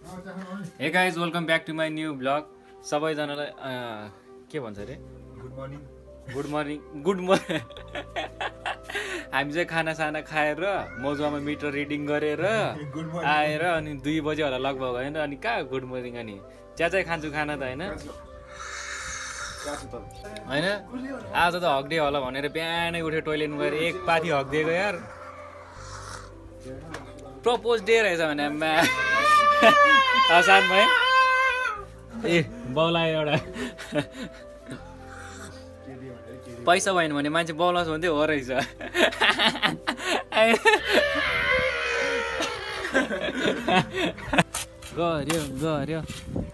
Hey guys, welcome back to my new vlog. सबैजनालाई के भन्छ रे? गुड मर्निङ हामी चाहिँ खाना साना खाएर मौजमा मिटर रिडिङ गरेर आएर अनि 2 बजे होला लगभग हैन अनि कहाँ गुड मर्निङ अनि चिया चाहिँ खान्छु खाना त हैन हैन आज त हक डे होला भनेर बिहानै उठे टोइलेट गएर एक पाथी हक दिएको यार प्रपोज डे रहेछ भने आसान भयो ए बौलायो एउटा पैसा भएन भने मान्छे बौलाउँछ भन्दै हो रहेछ गऱ्यो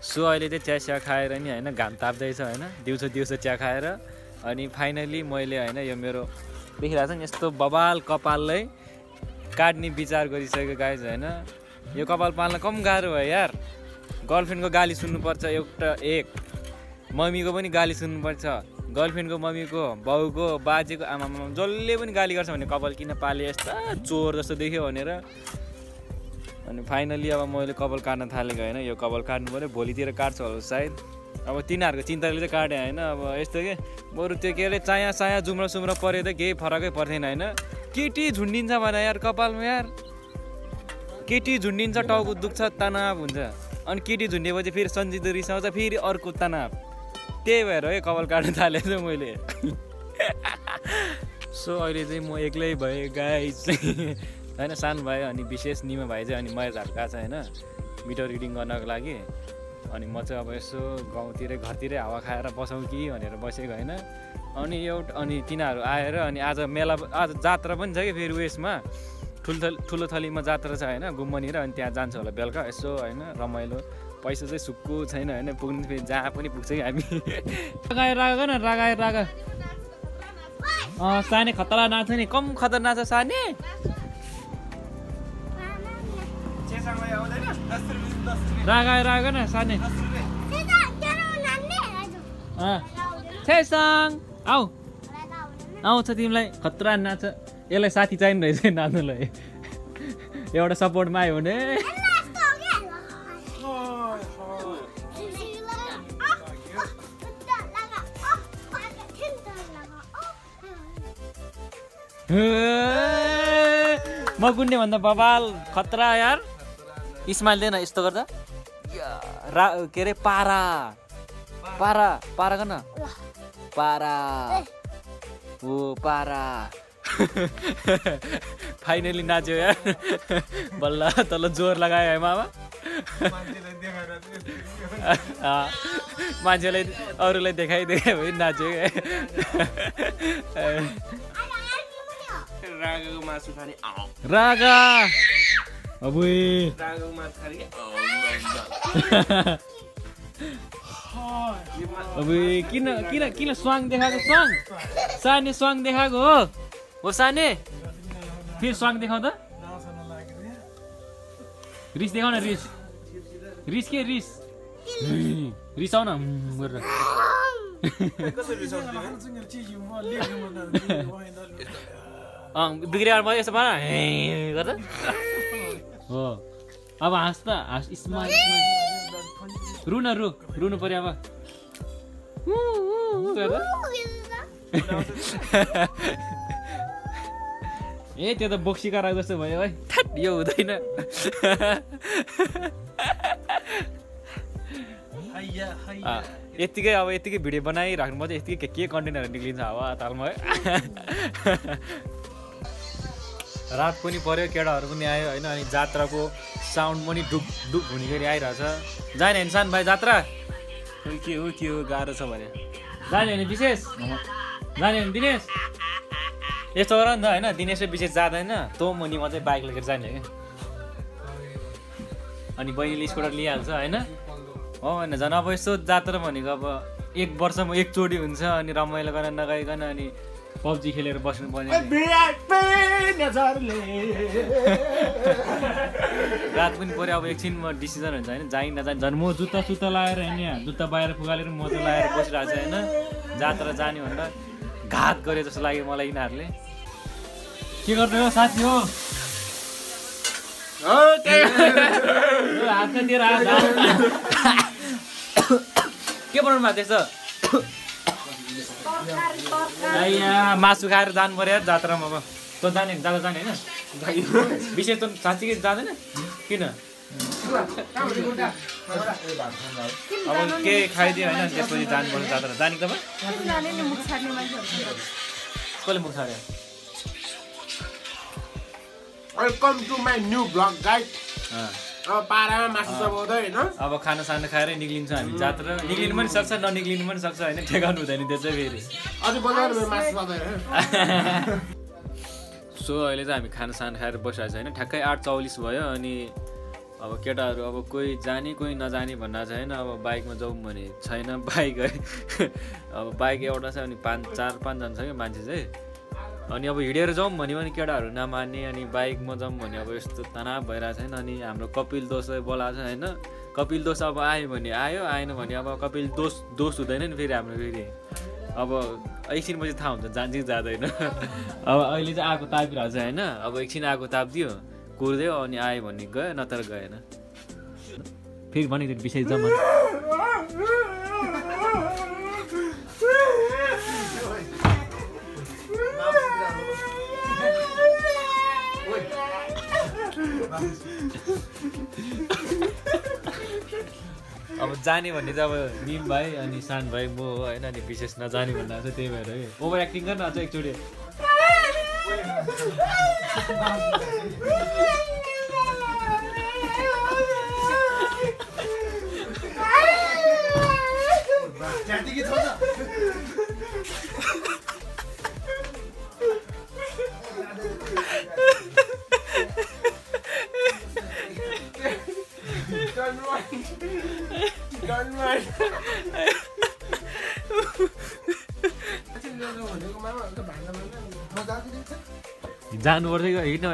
सो अहिले चाहिँ चिया खाएर नि हैन घाम ताप्दैछ हैन दिउँसो चिया खाएर अनि फाइनली मैले हैन यो मेरो देखिरहेको छ नि यस्तो बबाल कपाललाई काट्ने विचार गरिसकेको गाइज हैन यो कपाल पाल्न कम गाह्रो भयो यार गर्लफ्रेन्डको गाली सुन्नुपर्छ एक मम्मीको पनि गाली सुन्नुपर्छ गर्लफ्रेन्डको मम्मीको बाउको बाजेको आमामा जसले पनि गाली गर्छ भने कपाल किन पाले यस्ता चोर जस्तो देख्यो भनेर अनि फाइनली अब मैले कपाल काट्न थालेको हैन यो कपाल काट्नु पर्यो भोलितिर काट्छु होला सायद अब तिनीहरूको चिन्ताले चाहिँ काटे हैन अब यस्तो के बरु त्यो के अरे चाया साया जुम्रा सुम्रा परे त केही फरकै पर्दैन हैन केटी झुन्डिन्छ भने यार कपालमा यार केटी झुन्डिन्छ टाउको दुख्छ तनाव हुन्छ अनि केटी झुन्डिएपछि फेरि सन्जित रिसाउँछ फेरि अर्को तनाव त्यही भएर है कपाल काट्न थालेको छु मैले सो अहिले चाहिँ म एक्लै भएँ गाइस हैन सानो भाइ अनि विशेष निमा भाइ चाहिँ अनि मैले झार्का छ हैन मिटर रिडिङ गर्नको लागि अनि म चाहिँ अब यसो गाउँतिरै घरतिरै हावा खाएर बसौँ कि भनेर बसेको हैन अनि अनि तिनीहरू आएर अनि आज मेला आज जात्रा पनि छ कि फेरि उयसमा ठुलो थलीमा जात्रा छ हैन गुम्बनीर अनि त्यहाँ जान्छ होला बेलुका यसो हैन रमाइलो पैसा चाहिँ सुक्कु छैन हैन पुग्नु फेरि जहाँ पनि पुग्छ कि हामी रागा साने खतरा नाच्छ नि कम खतरनाक छ साने रागा न साने छेसाङ आउँछ तिमीलाई खतरा नाच्छ यसलाई साथी चाहिने रहेछ नाच्नुलाई एउटा सपोर्टमा आयो भने म गुन्ने भन्दा बबाल खतरा यार स्माइल देन यस्तो गर्दा के अरे पारा गर्न पारा ओ पारा फाइनली नाच्यो यार बल्ल तल जोर लगायो है मामा मान्छेलाई अरूलाई देखाइदियो भने नाच्यो रागाको मासु खाने रागा अबुई रागाको मासु खाने अबुई किन स्वाङ देखाएको साने स्वाङ देखाएको हो साने फेरि स्वाङ देखाउ त रिस देखाउ न रिस के रिसाउ न बिग्रिया भयो यस्तो भन गर्दा हो अब हाँस त हाँस स्माइल रुनु पर्यो अब ए त्यो त बोक्सी कराएको जस्तो भयो है यो हुँदैन यतिकै भिडियो बनाइराख्नु पर्छ यतिकै के कन्टेन्टहरू निक्लिन्छ हावा तालमा है रात पनि पर्यो केटाहरू पनि आयो होइन अनि जात्राको साउन्ड पनि डुक हुने गरी आइरहेछ जाने होइन सानो भाइ जात्रा के हो गाह्रो छ भने जाने होइन विशेष जाने होइन दिनेश यस्तो गर नि त होइन दिनेश विशेष जाँदैन तँ म नि म चाहिँ बाइक लिएर जाने क्या अनि बहिनीले स्कुटर लिइहाल्छ होइन हो होइन झन् अब यस्तो जात्रा भनेको अब 1 वर्षमा एकचोटि हुन्छ अनि रमाइलो गर्न नगइकन अनि पब्जी खेलेर बस्नु पर्ने रात पनि पर्यो अब एकछिनमा डिसिजन हुन्छ होइन जाइ नजाने झन् म जुत्ता लगाएर होइन जुत्ता बाहिर फुगालेर मोजा लगाएर बसिरहेको छ होइन जात्रा जाने भनेर घात गरे जस्तो लाग्यो मलाई यिनीहरूले के गर्दै हो साथी हो हातमा दिएर के बनाउनु भएको त्यसो मासु खाएर जानु पर्यो जात्रामा अब तँ जाने जाँदा जाने होइन विशेष त साँच्चीकै जाँदैन किन अब के खाइदियो होइन त्यसपछि जानुपर्छ जात्रा जाने तपाईँ कसले मुख छाड्यो welcome to my new vlog guys अब पारामा मासु चबाउँदै होइन अब खाना साना खाएरै निक्लिन्छ हामी जात्रा निक्लिनु पनि सक्छ ननिक्लिनु पनि सक्छ होइन ठेगाउनु हुँदैन त्यो चाहिँ फेरि अझै बनाउनु मासु चबाउँदै सो अहिले चाहिँ हामी खाना साना खाएर बसिरहेको छ होइन ठ्याक्कै 8:44 भयो अनि अब केटाहरू अब कोही जाने कोही नजाने भन्दा चाहिँ होइन अब बाइकमा जाउँ भने छैन बाइक है अब बाइक एउटा छ अनि 4-5 जना छ क्या मान्छे चाहिँ अनि अब हिँडेर जाउँ भने पनि केटाहरू नमान्ने अनि बाइकमा जाउँ भने अब यस्तो तनाव भइरहेको छैन अनि हाम्रो कपिल दोषलाई बोलाएको छ होइन कपिल दोष अब आयो भने आयो आएन भने अब कपिल दोष हुँदैन नि फेरि हाम्रो फेरि अब एकछिनपछि थाहा हुन्छ जान्छ कि जाँदैन अब अहिले चाहिँ आगो तापिरहेको छ होइन अब एकछिन आगो तापिदियो कुर्दियो अनि आयो भने गयो नत्र गएन फेरि भनेको विषय जम्मा अब जाने भन्ने चाहिँ अब निम भाइ अनि सान भाइ म हो होइन अनि विशेष नजाने भन्दा चाहिँ त्यही भएर है ओभर एक्टिङ गर्न अझ एकचोटि जानुपर्छ कि हिँड्न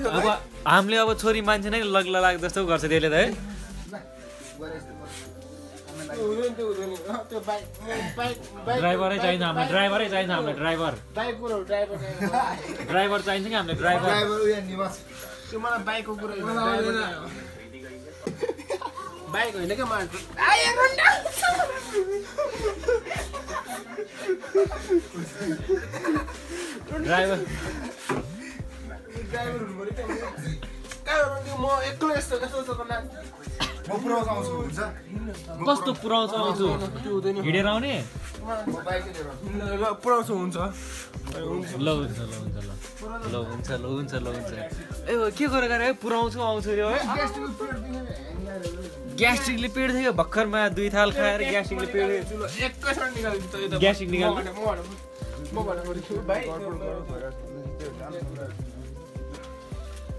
अब हामीले अब छोरी मान्छे नै लग्ला लाग्छ जस्तो गर्छ त्यसले त है ड्राइभरै चाहिन्छ हामीलाई ड्राइभरै चाहिन्छ हामीलाई ड्राइभर चाहिन्छ कि हामीलाई ड्राइभर बाइकको कुरा बाइक होइन क्या ड्राइभर म एक्लै यस्तो कस्तो पुऱ्याउँछ आउँछु हिँडेर आउने पुऱ्याउँछु हुन्छ ल हुन्छ ए के गरेर है पुऱ्याउँछु आउँछु यो है ग्यास्ट्रिकले पेट थियो भर्खरमा 2 थाल खाएर ग्यास्ट्रिकले पेट ग्यास्ट्रिक निकाल्नु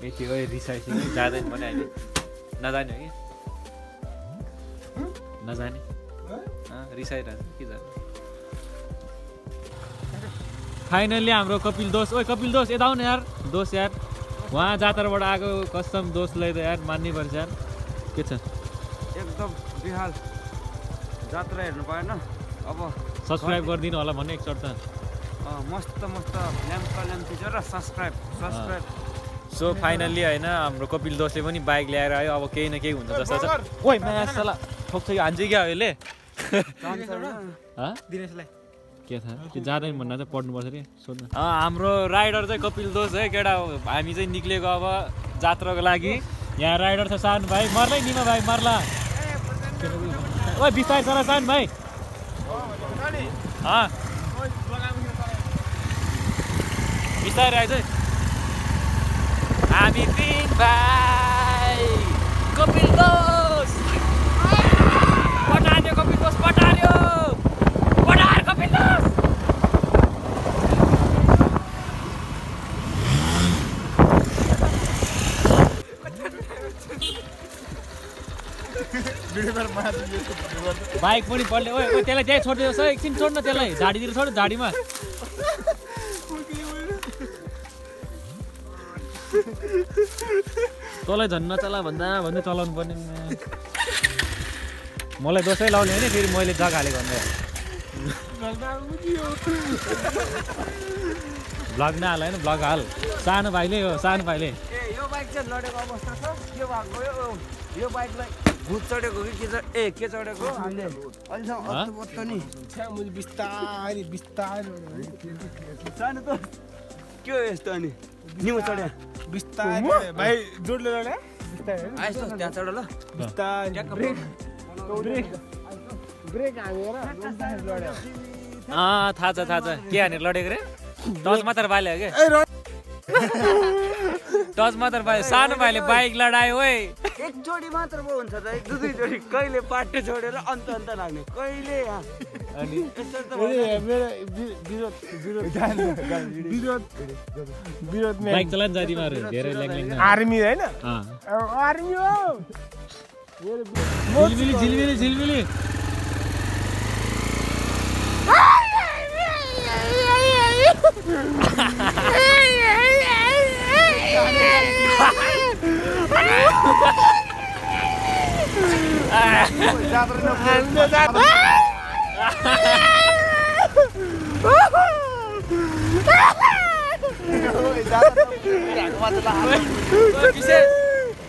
यति हो रिसाइसिङ जाँदैन भने अहिले नजाने हो कि नजाने रिसाइरहेको के जाने फाइनल्ली हाम्रो कपिल दोष ओइ कपिल दोष यता आउनु यार दोष यार उहाँ जात्राबाट आएको कसम दोषलाई त यार मान्नै पर्छ यार के छ एकदम बिहाल जात्रा हेर्नु पाएन अब सब्सक्राइब गरिदिनु होला भन्ने एकचोटि त मस्त ल्याम्प थिचर र सब्सक्राइब सो फाइनल्ली होइन हाम्रो कपिल दोषले पनि बाइक ल्याएर आयो अब केही न केही हुन्छ जस्तो छ ओइ मासला ठोक्छ कि हान्छ क्या अहिले दिनेशलाई के थाहा त्यो जाँदैन भन्दा चाहिँ पढ्नुपर्छ अरे सोध्नु हाम्रो राइडर चाहिँ कपिल दोष है केटा हामी चाहिँ निक्लेको अब जात्राको लागि यहाँ राइडर छ सानो भाइ मर्लै निमा भाइ मर्ला ओइ बिस्तारै चला सानो भाइ बिस्तारै आइज है हामी 3 भाइ कपिल दोष पटार्यो कपिल दोष पटार कपिल दोष बाइक पनि पढ्ने ओइ त्यसलाई त्यहीँ छोडिदिनुहोस् है एकछिन छोड्न त्यसलाई झाडीतिर छोड झाडीमा तँलाई झन् नचला भन्दा भन्दै चलाउनु पर्ने मलाई दोषै लाउने होइन फेरि मैले जग हालेको भन्दा ब्लग नहाल होइन ब्लग हाल सानो भाइले हो सानो भाइले ए यो बाइक चाहिँ लडेको अवस्था छ के भएको यो बाइकलाई भूत चढेको कि के के चढेको हामीले अहिलेसम्म अत्तो नि मुझे बिस्तारै सानो त के हो यस्तो अनि निमो चढ्या बिस्तारै भाइ जोडले लड्या बिस्तारै आइस त्यहाँ चढ ल बिस्तारै ब्रेक हानेर लड्या थाहा छ के हानेर लडेको रे टच मात्र बाले हो के टच मात्र बाले सानो भाइले बाइक लडायो ओइ एक जोडी मात्र पो हुन्छ त एक दुई जोडी कहिले पाटे छोडेर अन्त लाग्ने कहिले अनि विरोध बाइक चलान जाति मारे धेरै ल्याङ आर्मी हैन आर्मी हो झिलमिली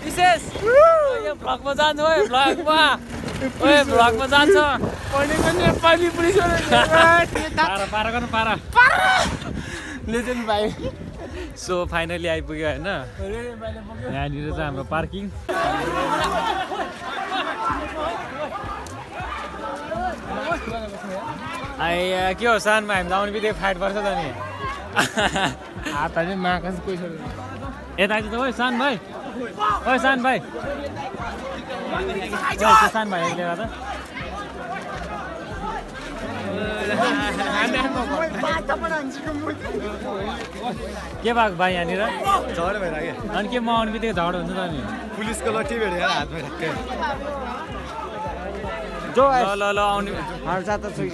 विशेष ब्लगमा जान्छ ओए ब्लगमा जान्छ नेपाली पुलिस पारा गर्नु पारा लेजेन्ड भाइ सो फाइनली आइपुग्यो होइन यहाँनिर चाहिँ हाम्रो पार्किङ के हो सानमा हामी आउने बित्तिकै फाइट पर्छ त नि हातले माकस पैसा यता आइज त ओइ सान भाइ सान भाइ एकले गर्दा के भएको भाइ यहाँनिर झगडा भइरहेको अनि के म आउने बित्तिकै झगडा हुन्छ त नि पुलिसको लट्ठी भेटेर हातमा ठ्याक्कै ल आउने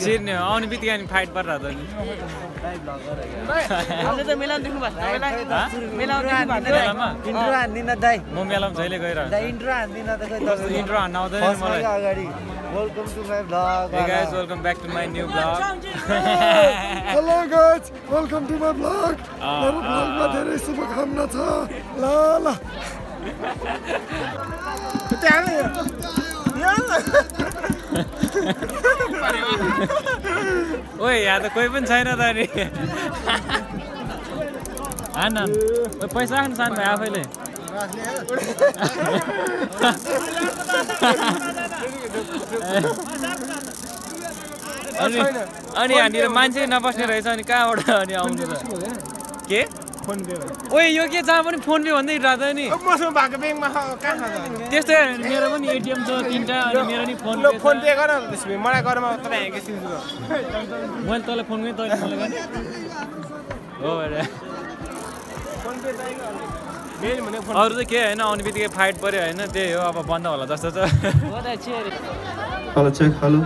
छिर्ने आउने बित्तिकै अनि फाइट पर्छ त नि म मेलामा जहिले गइरहेको इन्ट्रो हान्न आउँदैन मलाई welcome to my vlog Hey guys, welcome back to my new vlog. Hello guys welcome to my vlog मेरो ब्लगमा धेरै शुभकामना छ ल ओए यहाँ त कोही पनि छैन त नि हान पैसा राख्नु सानो भाइ आफैले अनि यहाँनिर मान्छे नबस्ने रहेछ अनि कहाँबाट अनि आउनु त के ओए यो के जहाँ पनि फोन पे भन्दै हिँड्दा नि मसँग भएको ब्याङ्कमा कहाँ छ त्यस्तै मेरो पनि एटिएम छ 3टा अनि मेरो नि फोन पे फोन पे गर त्यसो भए मलाई गरेर तपाईँ एकैछिन मैले तँलाई फोन गरेँ तैँले मलाई गर्ने हो अरे फोन पे चाहियो मेल भने फोन अरू चाहिँ के होइन आउने बित्तिकै फाइट पऱ्यो होइन त्यही हो अब बन्द होला जस्तो छ Hello, check. Hello.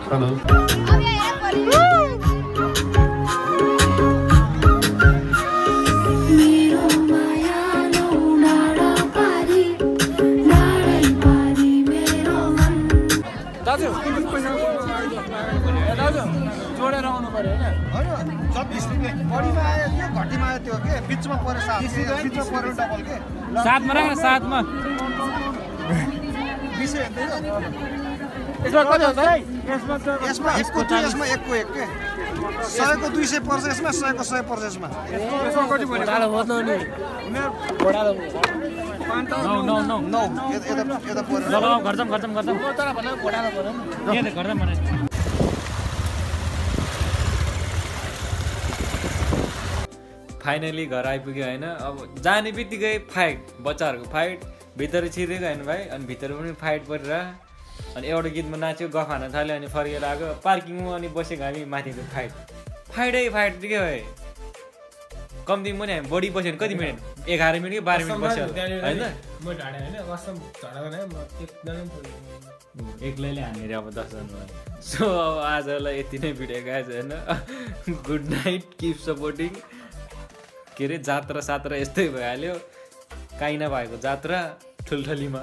Hello. दाजु जोडेर आउनु पर्यो होइन 24 रुपैयाँ बढीमा आयो त्यो घटीमा आयो त्यो के बिचमा परेछ बिचमा परेर डबल के साथमा राख न साथमा विषय यसमा कति हुन्छ है यसमा एकको दुई यसमा एकको एक के 100 को 200 पर्छ यसमा 100 को 100 पर्छ यसमा यसमा कति भयो घोडालो खोज्नु नि घोडालो नौ यता परेर ल गर्छौँ तर भने घोडालो पर्यो नि के गर्छौँ भने फाइनली घर आइपुग्यो होइन अब जाने बित्तिकै फाइट बच्चाहरूको फाइट भित्र छिरेको होइन भाइ अनि भित्र पनि फाइट परेर अनि एउटा गीतमा नाच्यो गफ हान्न थाल्यो अनि फर्केर आएको पार्किङमा अनि बसेको हामी माथिको फाइट फाइट के भयो कम्ती पनि हामी बढी बस्यो भने कति मिनट 11 मिनट कि 12 मिनट बस्यो होइन म ढाडे होइन कसम झडा गर्ने म एकजना पनि एक्लैले हानेर अब 10 जनमा सो अब आजलाई यति नै भिडियो गाइज होइन गुड नाइट किप सपोर्टिङ के अरे जात्रा सात्रा यस्तै भइहाल्यो काहीँ नभएको जात्रा ठुल्ठलीमा